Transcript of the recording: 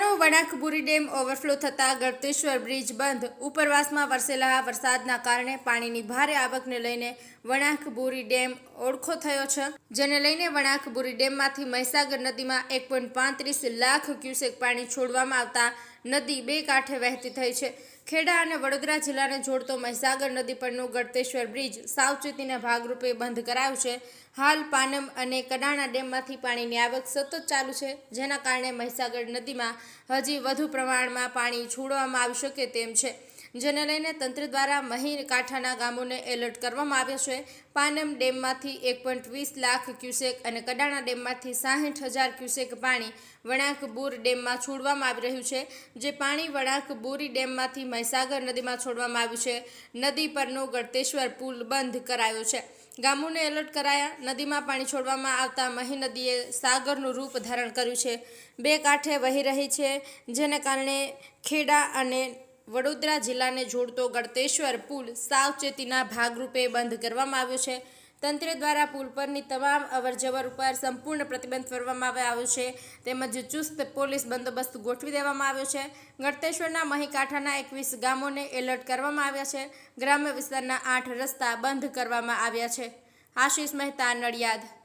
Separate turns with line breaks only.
ખેડાનો વણાકબુરી dam overflow થતાં Galteshwar bridge બંધ. ઉપરવાસમાં વરસેલા વરસાદના કારણે પાણીની ભારે આવકને લઈને વણાકબુરી ડેમ ઓળખો થયો છે, જેને લઈને વણાકબુરી ડેમમાંથી મહીસાગર નદીમાં 1.35 લાખ ક્યુસેક પાણી છોડવામાં આવતા નદી બે કાંઠે વહેતી થઈ છે. ખેડા અને વડોદરા જિલ્લાને જોડતો મહીસાગર નદી પરનું ગળતેશ્વર બ્રિજ સાવચેતીના ભાગરૂપે બંધ કરાયું છે. હાલ પાનમ અને કડાણા ડેમમાંથી પાણીની આવક સતત ચાલુ છે, જેના કારણે મહીસાગર નદીમાં હજી વધુ પ્રમાણમાં પાણી છોડવામાં આવી શકે તેમ છે, જેને લઈને તંત્ર દ્વારા મહી કાંઠાના ગામોને એલર્ટ કરવામાં આવ્યા છે. પાનમ ડેમમાંથી 1.20 લાખ ક્યુસેક અને કડાણા ડેમમાંથી 60,000 ક્યુસેક પાણી વણાકબુર ડેમમાં છોડવામાં આવી રહ્યું છે. જે પાણી વણાકબુરી ડેમમાંથી મહીસાગર નદીમાં છોડવામાં આવ્યું છે. નદી પરનો ગળતેશ્વર પુલ બંધ કરાયો છે. ગામોને એલર્ટ કરાયા. નદીમાં પાણી છોડવામાં આવતા મહી નદીએ સાગરનું રૂપ ધારણ કર્યું છે. બે કાંઠે વહી રહી છે, જેને કારણે ખેડા અને વડોદરા જિલ્લાને જોડતો ગળતેશ્વર પુલ સાવચેતીના ભાગરૂપે બંધ કરવામાં આવ્યો છે. તંત્ર દ્વારા પુલ પરની તમામ અવરજવર ઉપર સંપૂર્ણ પ્રતિબંધ ફરવામાં આવ્યો છે, તેમજ ચુસ્ત પોલીસ બંદોબસ્ત ગોઠવી દેવામાં આવ્યો છે. ગળતેશ્વરના મહી કાંઠાના 21 ગામોને એલર્ટ કરવામાં આવ્યા છે. ગ્રામ્ય વિસ્તારના 8 રસ્તા બંધ કરવામાં આવ્યા છે. આશીષ મહેતા, નડિયાદ.